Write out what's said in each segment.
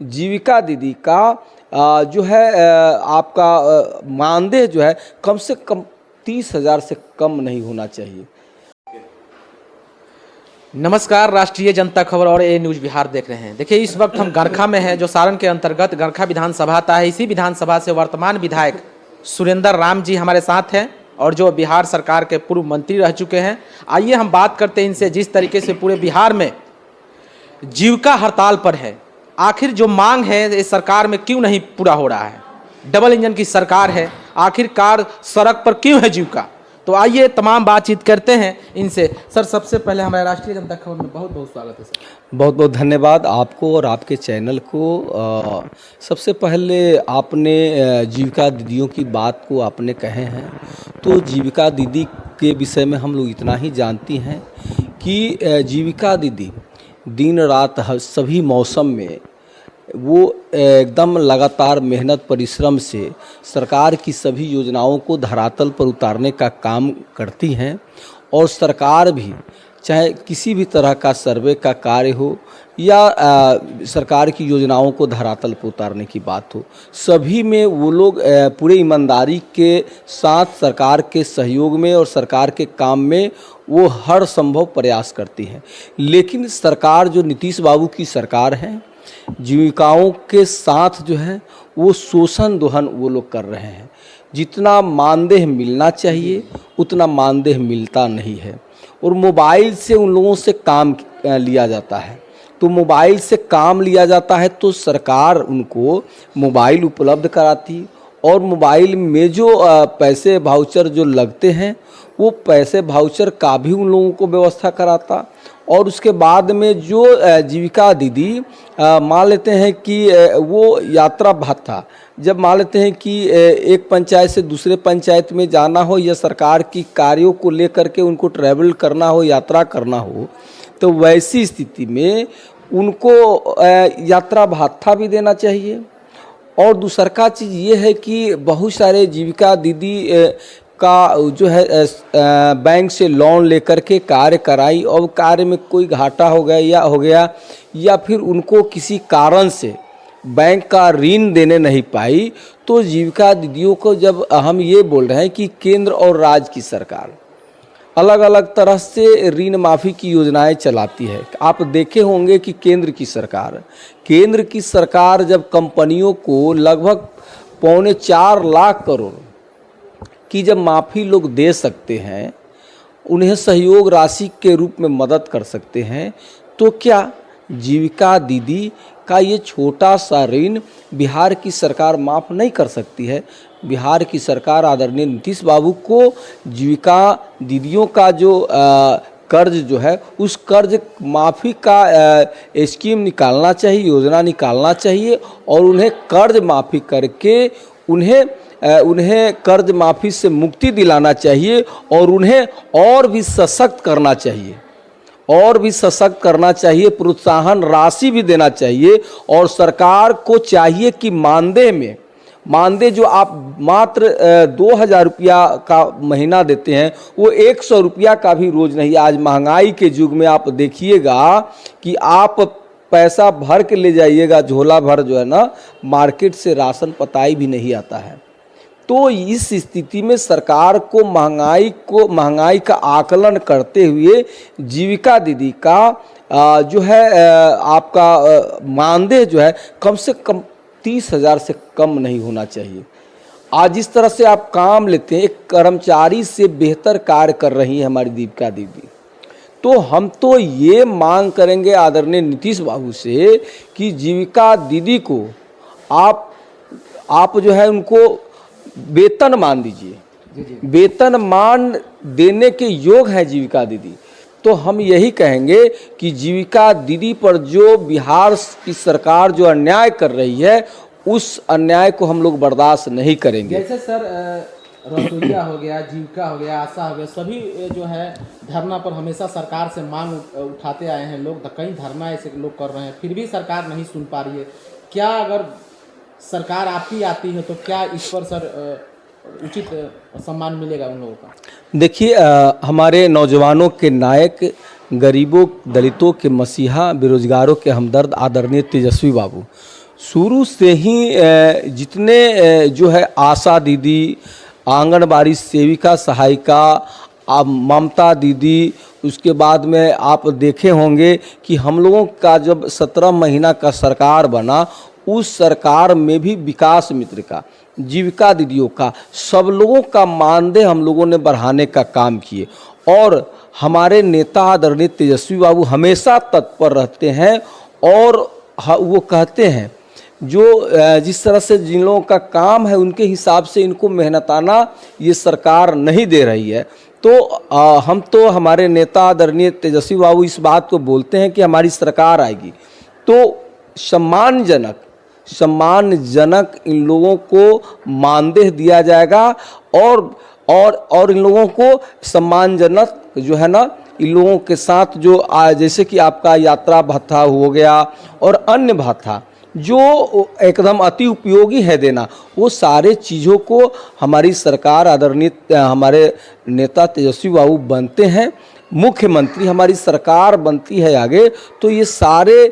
जीविका दीदी का जो है आपका मानदेय जो है कम से कम 30,000 से कम नहीं होना चाहिए। नमस्कार, राष्ट्रीय जनता खबर और ए न्यूज़ बिहार देख रहे हैं। देखिए, इस वक्त हम गरखा में हैं, जो सारण के अंतर्गत गरखा विधानसभा आता है। इसी विधानसभा से वर्तमान विधायक सुरेंद्र राम जी हमारे साथ हैं और जो बिहार सरकार के पूर्व मंत्री रह चुके हैं। आइए हम बात करते हैं इनसे। जिस तरीके से पूरे बिहार में जीविका हड़ताल पर है, आखिर जो मांग है इस सरकार में क्यों नहीं पूरा हो रहा है? डबल इंजन की सरकार है, आखिरकार सड़क पर क्यों है जीविका? तो आइए तमाम बातचीत करते हैं इनसे। सर, सबसे पहले हमारे राष्ट्रीय जनता खबर में बहुत बहुत स्वागत है सर। बहुत बहुत धन्यवाद आपको और आपके चैनल को। सबसे पहले आपने जीविका दीदियों की बात को आपने कहे हैं, तो जीविका दीदी के विषय में हम लोग इतना ही जानती हैं कि जीविका दीदी दिन रात सभी मौसम में वो एकदम लगातार मेहनत परिश्रम से सरकार की सभी योजनाओं को धरातल पर उतारने का काम करती हैं। और सरकार भी चाहे किसी भी तरह का सर्वे का कार्य हो या सरकार की योजनाओं को धरातल पर उतारने की बात हो, सभी में वो लोग पूरे ईमानदारी के साथ सरकार के सहयोग में और सरकार के काम में वो हर संभव प्रयास करती हैं। लेकिन सरकार जो नीतीश बाबू की सरकार है, जीविकाओं के साथ जो है वो शोषण दोहन वो लोग कर रहे हैं। जितना मानदेय मिलना चाहिए उतना मानदेय मिलता नहीं है और मोबाइल से उन लोगों से काम लिया जाता है। तो मोबाइल से काम लिया जाता है तो सरकार उनको मोबाइल उपलब्ध कराती और मोबाइल में जो पैसे वाउचर जो लगते हैं वो पैसे वाउचर का भी उन लोगों को व्यवस्था कराता। और उसके बाद में जो जीविका दीदी मान लेते हैं कि वो यात्रा भत्ता, जब मान लेते हैं कि एक पंचायत से दूसरे पंचायत में जाना हो या सरकार की कार्यों को लेकर के उनको ट्रैवल करना हो, यात्रा करना हो, तो वैसी स्थिति में उनको यात्रा भत्ता भी देना चाहिए। और दूसरा चीज़ ये है कि बहुत सारे जीविका दीदी का जो है बैंक से लोन लेकर के कार्य कराई और कार्य में कोई घाटा हो गया या फिर उनको किसी कारण से बैंक का ऋण देने नहीं पाई, तो जीविका दीदियों को जब हम ये बोल रहे हैं कि केंद्र और राज्य की सरकार अलग अलग तरह से ऋण माफ़ी की योजनाएं चलाती है। आप देखे होंगे कि केंद्र की सरकार जब कंपनियों को लगभग 4.25 लाख करोड़ की जब माफ़ी लोग दे सकते हैं, उन्हें सहयोग राशि के रूप में मदद कर सकते हैं, तो क्या जीविका दीदी का ये छोटा सा ऋण बिहार की सरकार माफ़ नहीं कर सकती है? बिहार की सरकार आदरणीय नीतीश बाबू को जीविका दीदियों का जो कर्ज जो है उस कर्ज माफ़ी का स्कीम निकालना चाहिए, योजना निकालना चाहिए और उन्हें कर्ज माफ़ी करके उन्हें कर्ज माफ़ी से मुक्ति दिलाना चाहिए और उन्हें और भी सशक्त करना चाहिए, प्रोत्साहन राशि भी देना चाहिए। और सरकार को चाहिए कि मानदेय जो आप मात्र 2,000 रुपया का महीना देते हैं वो 100 रुपया का भी रोज़ नहीं। आज महंगाई के युग में आप देखिएगा कि आप पैसा भर के ले जाइएगा, झोला भर जो है ना, मार्केट से राशन पताई भी नहीं आता है। तो इस स्थिति में सरकार को महंगाई का आकलन करते हुए जीविका दीदी का जो है आपका मानदेय जो है कम से कम 30,000 से कम नहीं होना चाहिए। आज जिस तरह से आप काम लेते हैं, एक कर्मचारी से बेहतर कार्य कर रही है हमारी जीविका दीदी। तो हम तो ये मांग करेंगे आदरणीय नीतीश बाबू से कि जीविका दीदी को आप जो है उनको वेतन मान दीजिए। वेतन मान देने के योग है जीविका दीदी। तो हम यही कहेंगे कि जीविका दीदी पर जो बिहार की सरकार जो अन्याय कर रही है, उस अन्याय को हम लोग बर्दाश्त नहीं करेंगे। जैसे सर रसोईया हो गया, जीविका हो गया, आशा हो गया, सभी जो है धरना पर हमेशा सरकार से मांग उठाते आए हैं लोग। कई धरना ऐसे लोग कर रहे हैं, फिर भी सरकार नहीं सुन पा रही है। क्या अगर सरकार आपकी आती है तो क्या इस पर सर उचित सम्मान मिलेगा उन लोगों का? देखिए, हमारे नौजवानों के नायक, गरीबों दलितों के मसीहा, बेरोजगारों के हमदर्द आदरणीय तेजस्वी बाबू शुरू से ही जितने जो है आशा दीदी, आंगनबाड़ी सेविका सहायिका, आप ममता दीदी, उसके बाद में आप देखे होंगे कि हम लोगों का जब 17 महीना का सरकार बना, उस सरकार में भी विकास मित्र का, जीविका दीदियों का, सब लोगों का मानदेय हम लोगों ने बढ़ाने का काम किए। और हमारे नेता आदरणीय तेजस्वी बाबू हमेशा तत्पर रहते हैं और वो कहते हैं जो जिस तरह से जिन लोगों का काम है उनके हिसाब से इनको मेहनताना ये सरकार नहीं दे रही है। तो हम तो हमारे नेता आदरणीय तेजस्वी बाबू इस बात को बोलते हैं कि हमारी सरकार आएगी तो सम्मानजनक इन लोगों को मानदेय दिया जाएगा और इन लोगों को सम्मानजनक जो है ना, इन लोगों के साथ जो जैसे कि आपका यात्रा भत्ता हो गया और अन्य भत्ता जो एकदम अति उपयोगी है देना, वो सारे चीज़ों को हमारी सरकार आदरणीय हमारे नेता तेजस्वी बाबू बनते हैं, मुख्यमंत्री हमारी सरकार बनती है आगे, तो ये सारे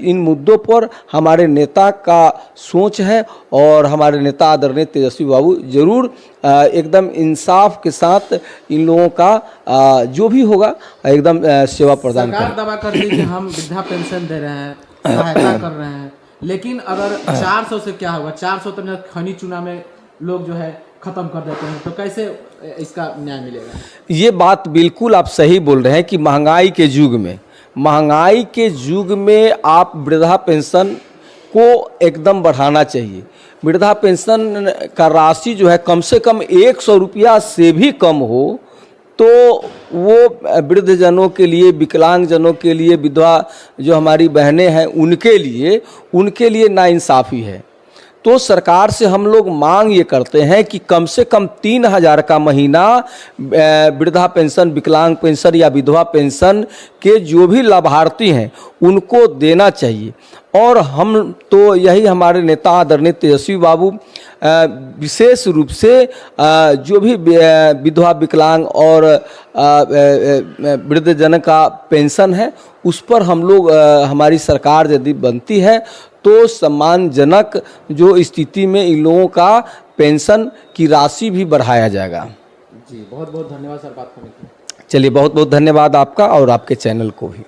इन मुद्दों पर हमारे नेता का सोच है और हमारे नेता आदरणीय तेजस्वी बाबू जरूर एकदम इंसाफ के साथ इन लोगों का जो भी होगा एकदम सेवा प्रदान सरकार करें। दावा कर दी कि हम वृद्धा पेंशन दे रहे हैं, सहायता कर रहे हैं, लेकिन अगर 400 से क्या होगा? 400 तो खनी चूना में लोग जो है खत्म कर देते हैं, तो कैसे इसका न्याय मिलेगा? ये बात बिल्कुल आप सही बोल रहे हैं कि महंगाई के युग में आप वृद्धा पेंशन को एकदम बढ़ाना चाहिए। वृद्धा पेंशन का राशि जो है कम से कम 100 रुपया से भी कम हो तो वो वृद्धजनों के लिए, विकलांगजनों के लिए, विधवा जो हमारी बहनें हैं उनके लिए नाइंसाफ़ी है। तो सरकार से हम लोग मांग ये करते हैं कि कम से कम 3000 का महीना वृद्धा पेंशन, विकलांग पेंशन या विधवा पेंशन के जो भी लाभार्थी हैं उनको देना चाहिए। और हम तो यही हमारे नेता आदरणीय तेजस्वी बाबू विशेष रूप से जो भी विधवा, विकलांग और वृद्धजन का पेंशन है उस पर हम लोग हमारी सरकार यदि बनती है तो सम्मानजनक जो स्थिति में इन लोगों का पेंशन की राशि भी बढ़ाया जाएगा। जी, बहुत बहुत धन्यवाद सर बात करने के लिए। चलिए, बहुत बहुत धन्यवाद आपका और आपके चैनल को भी।